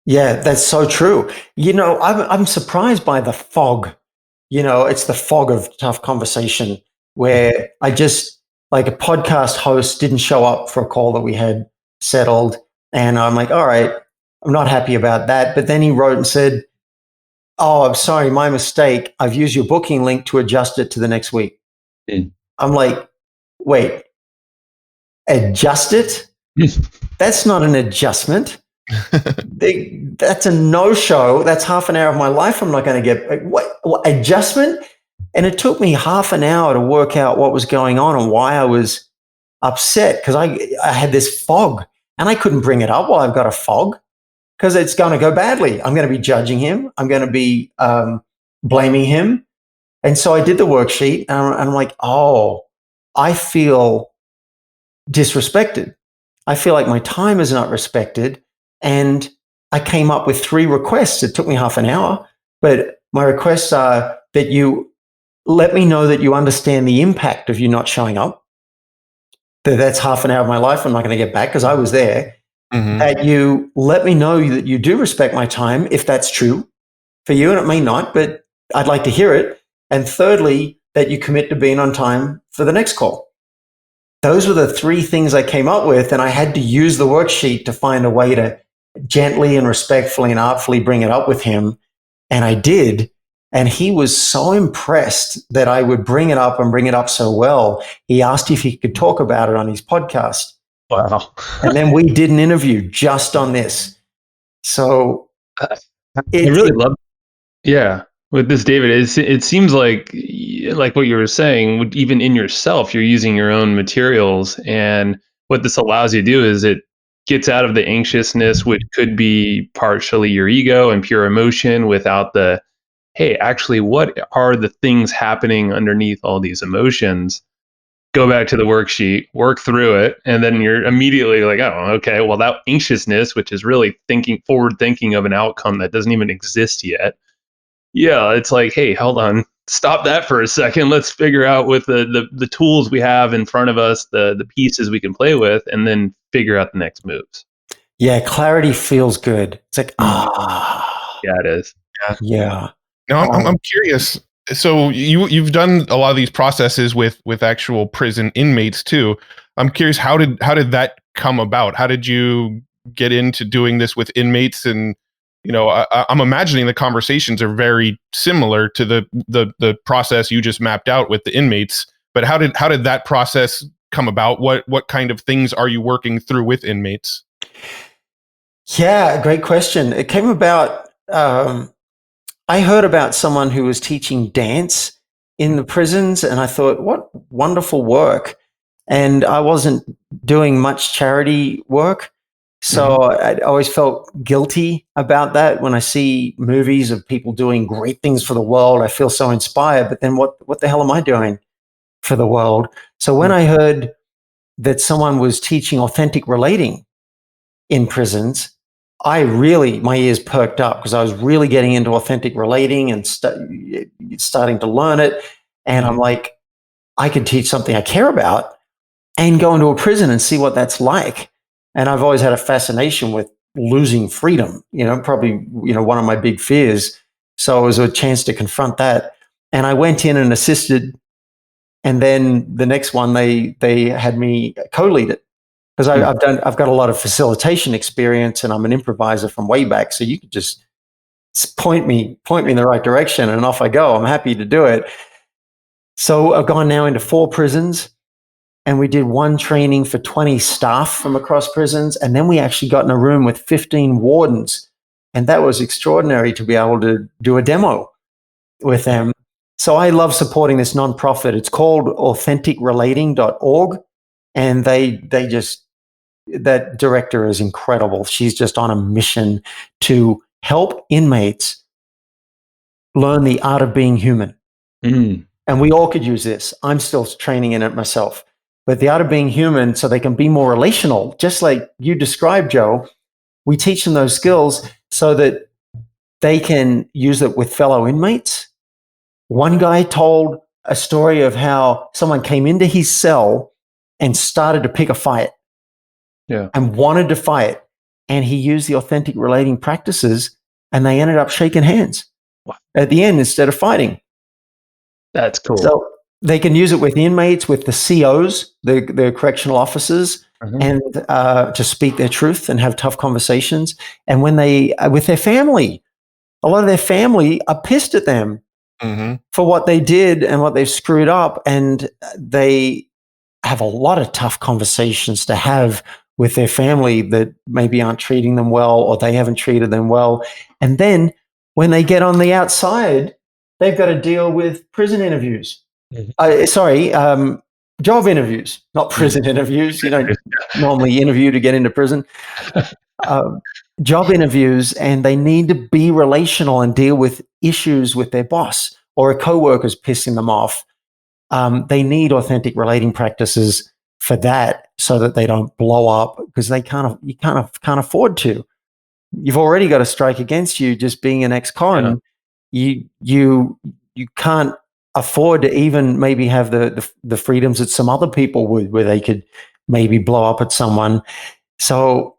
Yeah, that's so true. I'm surprised by the fog. It's the fog of tough conversation where I just, like, a podcast host didn't show up for a call that we had settled. And I'm like, all right, I'm not happy about that. But then he wrote and said, oh, I'm sorry, my mistake. I've used your booking link to adjust it to the next week. I'm like, wait, adjust it? That's not an adjustment. That's a no-show. That's half an hour of my life I'm not going to get. What adjustment? And it took me half an hour to work out what was going on and why I was upset, because I had this fog and I couldn't bring it up while I've got a fog, because it's going to go badly. I'm going to be judging him. I'm going to be blaming him. And so I did the worksheet and I'm like, I feel disrespected. I feel like my time is not respected. And I came up with 3 requests. It took me half an hour, but my requests are that you let me know that you understand the impact of you not showing up. That's half an hour of my life I'm not going to get back because I was there. That you let me know that you do respect my time, if that's true for you, and it may not, but I'd like to hear it. And thirdly, that you commit to being on time for the next call. Those were the 3 things I came up with, and I had to use the worksheet to find a way to gently and respectfully and artfully bring it up with him. And I did. And he was so impressed that I would bring it up and bring it up so well. He asked if he could talk about it on his podcast. Wow. And then we did an interview just on this. So I really love. Yeah. With this, David, it seems like what you were saying, even in yourself, you're using your own materials. And what this allows you to do is it gets out of the anxiousness, which could be partially your ego and pure emotion, without the, hey, actually, what are the things happening underneath all these emotions? Go back to the worksheet, work through it, and then you're immediately like, oh, okay, well, that anxiousness, which is really forward thinking of an outcome that doesn't even exist yet. Yeah, it's like, hey, hold on, stop that for a second. Let's figure out with the tools we have in front of us, the pieces we can play with, and then figure out the next moves. Yeah, clarity feels good. It's like, yeah, it is. Yeah. Now I'm curious. So you've done a lot of these processes with actual prison inmates too. I'm curious, how did that come about? How did you get into doing this with inmates? And I'm imagining the conversations are very similar to the process you just mapped out with the inmates. But how did that process come about? What kind of things are you working through with inmates? Yeah, great question. It came about, I heard about someone who was teaching dance in the prisons, and I thought, what wonderful work. And I wasn't doing much charity work. So I always felt guilty about that. When I see movies of people doing great things for the world, I feel so inspired. But then what the hell am I doing for the world? So when I heard that someone was teaching authentic relating in prisons, my ears perked up because I was really getting into authentic relating and starting to learn it. And I'm like, I could teach something I care about and go into a prison and see what that's like. And I've always had a fascination with losing freedom, probably, one of my big fears. So it was a chance to confront that. And I went in and assisted. And then the next one, they had me co-lead it because I've got a lot of facilitation experience and I'm an improviser from way back. So you could just point me in the right direction and off I go. I'm happy to do it. So I've gone now into 4 prisons. And we did one training for 20 staff from across prisons. And then we actually got in a room with 15 wardens. And that was extraordinary to be able to do a demo with them. So I love supporting this nonprofit. It's called authenticrelating.org. And that director is incredible. She's just on a mission to help inmates learn the art of being human. And we all could use this. I'm still training in it myself. But the art of being human so they can be more relational, just like you described, Joe. We teach them those skills so that they can use it with fellow inmates. One guy told a story of how someone came into his cell and started to pick a fight and wanted to fight. And he used the authentic relating practices and they ended up shaking hands at the end instead of fighting. That's cool. So they can use it with inmates, with the COs, the correctional officers, and to speak their truth and have tough conversations. And when with their family, a lot of their family are pissed at them for what they did and what they've screwed up. And they have a lot of tough conversations to have with their family that maybe aren't treating them well or they haven't treated them well. And then when they get on the outside, they've got to deal with prison interviews. Job interviews, not prison interviews. You don't normally interview to get into prison. Job interviews, and they need to be relational and deal with issues with their boss or a coworker's pissing them off. They need authentic relating practices for that so that they don't blow up because you can't afford to. You've already got a strike against you just being an ex-con. You can't afford to even maybe have the freedoms that some other people would, where they could maybe blow up at someone. So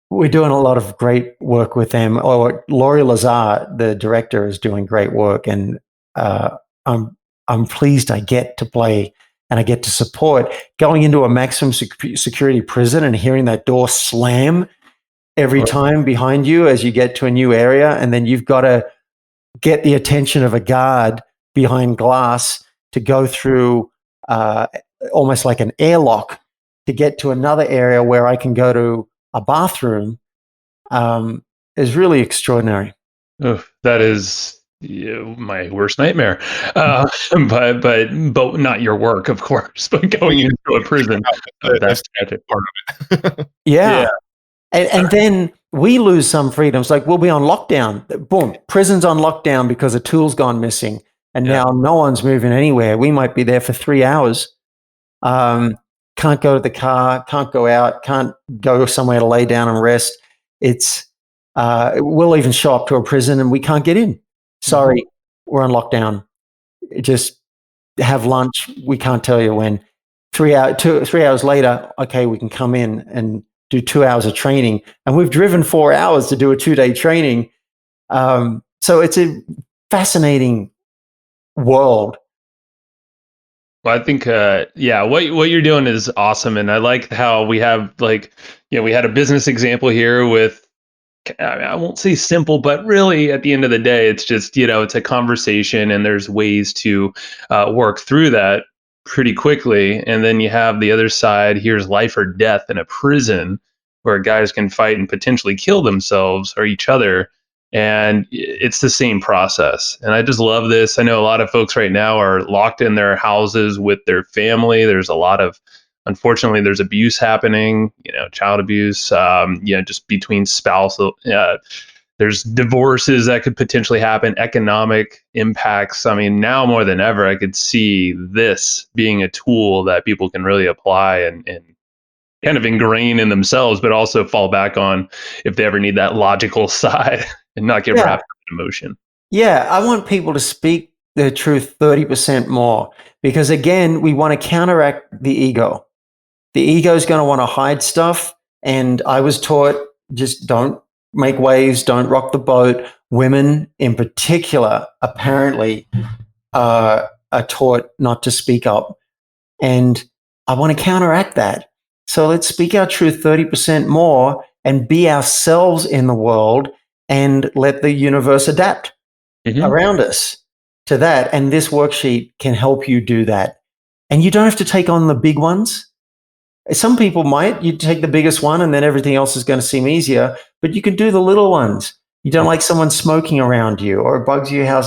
we're doing a lot of great work with them. Or Laurie Lazar, the director, is doing great work, and I'm pleased I get to play and I get to support going into a maximum security prison and hearing that door slam every time behind you as you get to a new area, and then you've got to get the attention of a guard behind glass to go through almost like an airlock to get to another area where I can go to a bathroom is really extraordinary. That is my worst nightmare. But not your work, of course, but going into a prison. That's tragic part of it. Yeah. And then we lose some freedoms. Like we'll be on lockdown. Boom, prison's on lockdown because a tool's gone missing. And now no one's moving anywhere. We might be there for 3 hours. Can't go to the car, can't go out, can't go somewhere to lay down and rest. We'll even show up to a prison and we can't get in. Sorry, we're on lockdown. Just have lunch. We can't tell you when. 3 hours later, okay, we can come in and do 2 hours of training. And we've driven 4 hours to do a 2-day training. So it's a fascinating world. Well, I think, what you're doing is awesome. And I like how we have we had a business example here with, I won't say simple, but really at the end of the day, it's just, it's a conversation and there's ways to work through that. pretty quickly. And then you have the other side, here's life or death in a prison where guys can fight and potentially kill themselves or each other. And it's the same process. And I just love this. I know a lot of folks right now are locked in their houses with their family. There's a lot of, unfortunately, there's abuse happening, child abuse, just between spousal. There's divorces that could potentially happen, economic impacts. I mean, now more than ever, I could see this being a tool that people can really apply and kind of ingrain in themselves, but also fall back on if they ever need that logical side and not get wrapped up in emotion. Yeah, I want people to speak their truth 30% more because, again, we want to counteract the ego. The ego is going to want to hide stuff. And I was taught just don't make waves, don't rock the boat. Women in particular, apparently, are taught not to speak up. And I want to counteract that. So let's speak our truth 30% more and be ourselves in the world and let the universe adapt around us to that. And this worksheet can help you do that. And you don't have to take on the big ones. Some people might. You take the biggest one and then everything else is going to seem easier, but you can do the little ones. You don't like someone smoking around you, or it bugs you how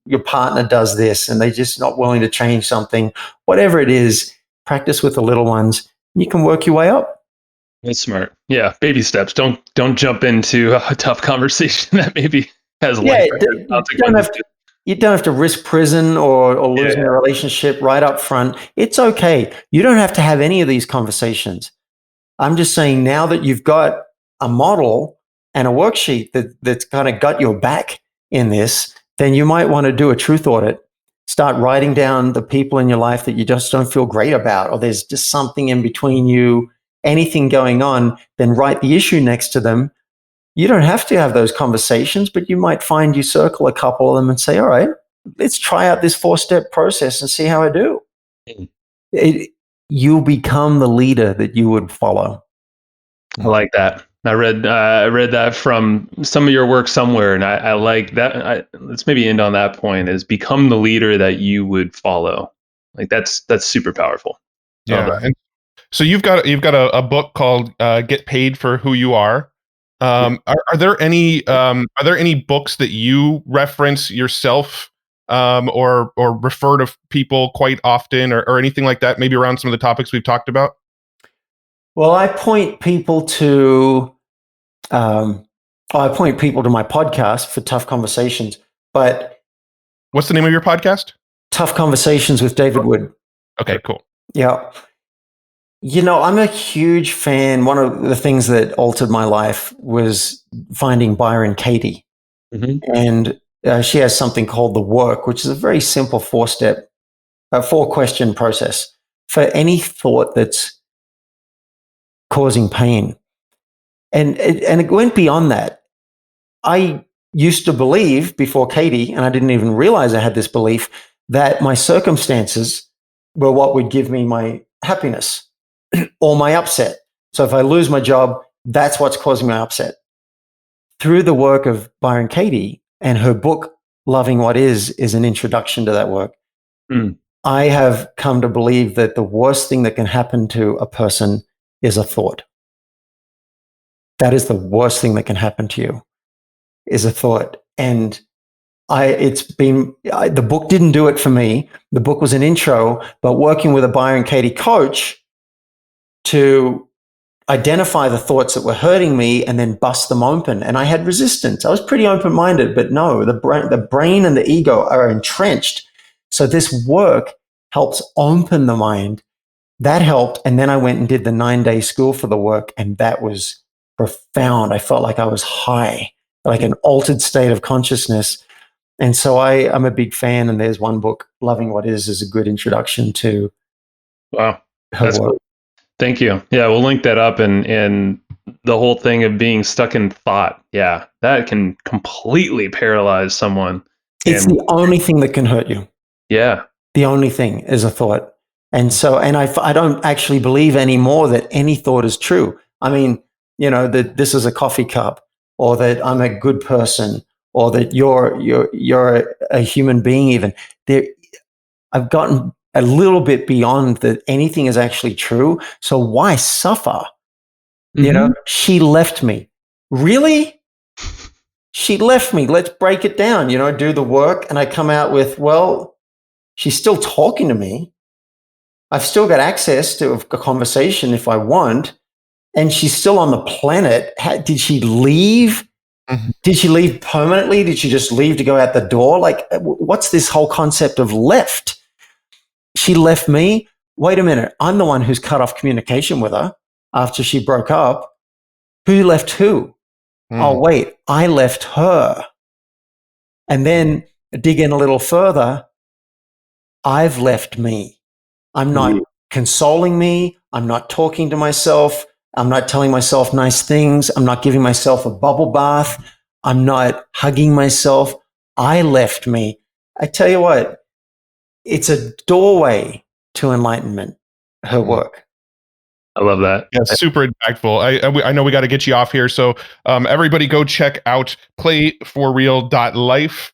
your partner does this and they're just not willing to change something. Whatever it is, practice with the little ones. You can work your way up. That's smart. Yeah, baby steps. Don't jump into a tough conversation that maybe has life consequences. You don't have to risk prison or losing a relationship right up front. It's okay. You don't have to have any of these conversations. I'm just saying now that you've got a model and a worksheet that's kind of got your back in this, then you might want to do a truth audit. Start writing down the people in your life that you just don't feel great about, or there's just something in between you, anything going on, then write the issue next to them. You don't have to have those conversations, but you might find you circle a couple of them and say, all right, let's try out this 4-step process and see how I do. You'll become the leader that you would follow. I like that. I read that from some of your work somewhere, and I like that. Let's maybe end on that point: is become the leader that you would follow. Like that's super powerful. Yeah. And so you've got a book called "Get Paid for Who You Are." Are there any books that you reference yourself or refer to people quite often or anything like that? Maybe around some of the topics we've talked about. Well, I point people to my podcast for Tough Conversations. But what's the name of your podcast? Tough Conversations with David Wood. Okay, cool. Yeah. I'm a huge fan. One of the things that altered my life was finding Byron Katie. And she has something called The Work, which is a very simple 4-question process for any thought that's causing pain. And it went beyond that. I used to believe before Katie, and I didn't even realize I had this belief, that my circumstances were what would give me my happiness or my upset. So if I lose my job, that's what's causing my upset. Through the work of Byron Katie and her book, Loving What Is an introduction to that work. I have come to believe that the worst thing that can happen to a person is a thought. That is the worst thing that can happen to you, is a thought. And the book didn't do it for me. The book was an intro, but working with a Byron Katie coach to identify the thoughts that were hurting me and then bust them open. And I had resistance. I was pretty open-minded, but no, the brain and the ego are entrenched. So this work helps open the mind. That helped. And then I went and did the 9-day school for the work. And that was profound. I felt like I was high, like an altered state of consciousness. And so I'm a big fan. And there's one book, Loving What Is a good introduction to wow. her That's work. Cool. Thank you. Yeah, we'll link that up, and the whole thing of being stuck in thought. Yeah, that can completely paralyze someone. It's the only thing that can hurt you. Yeah. The only thing is a thought. And so, I don't actually believe anymore that any thought is true. I mean, that this is a coffee cup, or that I'm a good person, or that you're a human being even. I've gotten a little bit beyond that anything is actually true. So why suffer? You know, she left me. Really? She left me. Let's break it down, do the work. And I come out with, well, she's still talking to me. I've still got access to a conversation if I want. And she's still on the planet. Did she leave? Did she leave permanently? Did she just leave to go out the door? Like, what's this whole concept of left? She left me. Wait a minute. I'm the one who's cut off communication with her after she broke up. Who left who? Oh, wait, I left her. And then dig in a little further. I've left me. I'm not consoling me. I'm not talking to myself. I'm not telling myself nice things. I'm not giving myself a bubble bath. I'm not hugging myself. I left me. I tell you what, it's a doorway to enlightenment, her work. I love that. Yeah, super impactful. I know we got to get you off here. So everybody go check out playforreal.life.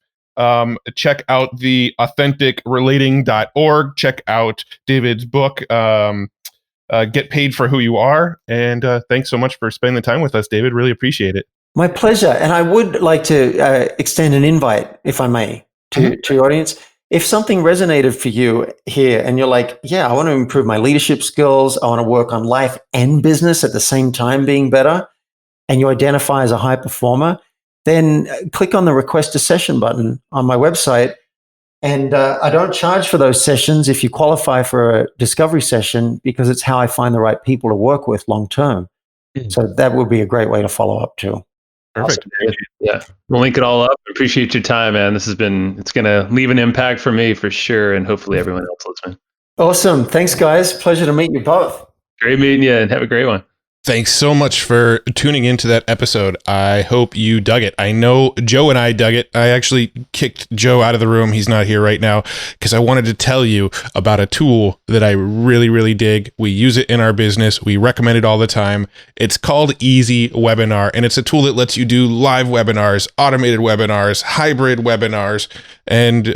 Check out the authenticrelating.org. Check out David's book, Get Paid for Who You Are. And thanks so much for spending the time with us, David. Really appreciate it. My pleasure. And I would like to extend an invite, if I may, to your audience. If something resonated for you here and you're like, yeah, I want to improve my leadership skills, I want to work on life and business at the same time being better, and you identify as a high performer, then click on the request a session button on my website. And I don't charge for those sessions if you qualify for a discovery session, because it's how I find the right people to work with long term. So that would be a great way to follow up too. Perfect. Awesome. Yeah. We'll link it all up. Appreciate your time, man. It's going to leave an impact for me for sure. And hopefully everyone else listening. Awesome. Thanks, guys. Pleasure to meet you both. Great meeting you, and have a great one. Thanks so much for tuning into that episode. I hope you dug it. I know Joe and I dug it. I actually kicked Joe out of the room. He's not here right now because I wanted to tell you about a tool that I really, really dig. We use it in our business. We recommend it all the time. It's called Easy Webinar, and it's a tool that lets you do live webinars, automated webinars, hybrid webinars, and,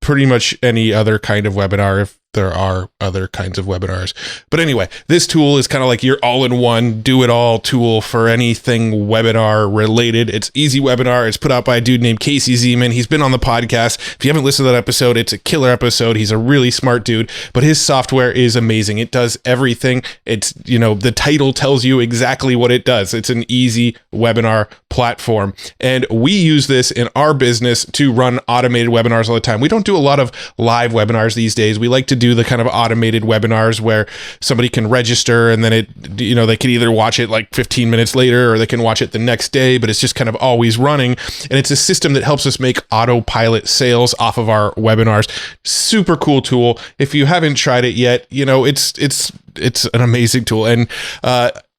pretty much any other kind of webinar if there are other kinds of webinars. But anyway, this tool is kind of like your all-in-one, do-it-all tool for anything webinar related. It's Easy Webinar. It's put out by a dude named Casey Zeman. He's been on the podcast. If you haven't listened to that episode, it's a killer episode. He's a really smart dude, but his software is amazing. It does everything. It's, the title tells you exactly what it does. It's an easy webinar platform. And we use this in our business to run automated webinars all the time. We don't do a lot of live webinars these days. We like to do the kind of automated webinars where somebody can register and then they can either watch it like 15 minutes later or they can watch it the next day, but it's just kind of always running. And it's a system that helps us make autopilot sales off of our webinars. Super cool tool. If you haven't tried it yet, it's an amazing tool. And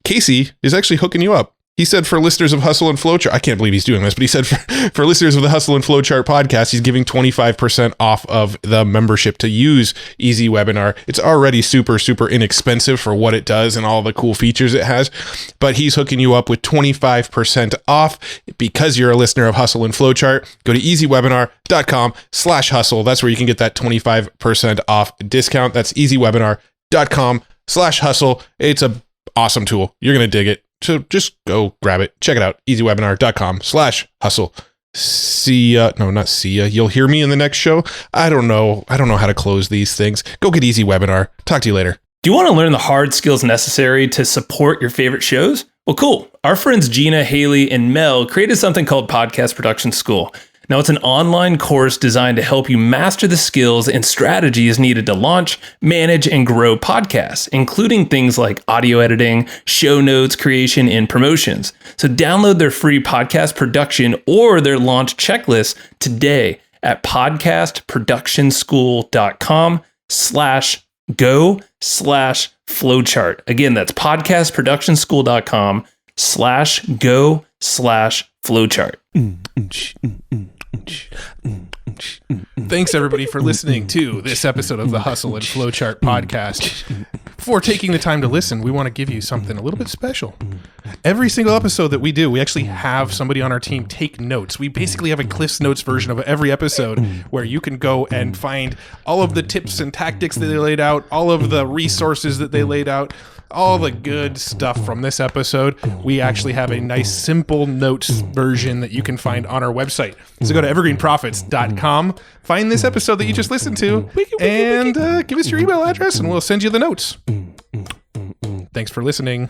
Casey is actually hooking you up. He said for listeners of Hustle and Flowchart, I can't believe he's doing this, but he said for listeners of the Hustle and Flowchart podcast, he's giving 25% off of the membership to use Easy Webinar. It's already super, super inexpensive for what it does and all the cool features it has, but he's hooking you up with 25% off because you're a listener of Hustle and Flowchart. Go to easywebinar.com/hustle. That's where you can get that 25% off discount. That's easywebinar.com/hustle. It's a awesome tool. You're going to dig it. So just go grab it. Check it out. easywebinar.com/hustle. See ya. No, not see ya. You'll hear me in the next show. I don't know how to close these things. Go get Easy Webinar. Talk to you later. Do you want to learn the hard skills necessary to support your favorite shows? Well, cool. Our friends Gina, Haley, and Mel created something called Podcast Production School. Now, it's an online course designed to help you master the skills and strategies needed to launch, manage, and grow podcasts, including things like audio editing, show notes creation, and promotions. So download their free podcast production or their launch checklist today at podcastproductionschool.com/go/flowchart. Again, that's podcastproductionschool.com/go/flowchart. Thanks everybody for listening to this episode of the Hustle and Flowchart podcast. Before taking the time to listen, we want to give you something a little bit special. every single episode that we do, we actually have somebody on our team take notes. We basically have a Cliff's Notes version of every episode where you can go and find all of the tips and tactics that they laid out, all of the resources that they laid out, all the good stuff from this episode. We actually have a nice simple notes version that you can find on our website. So go to evergreenprofits.com, find this episode that you just listened to, and give us your email address and we'll send you the notes. Thanks for listening.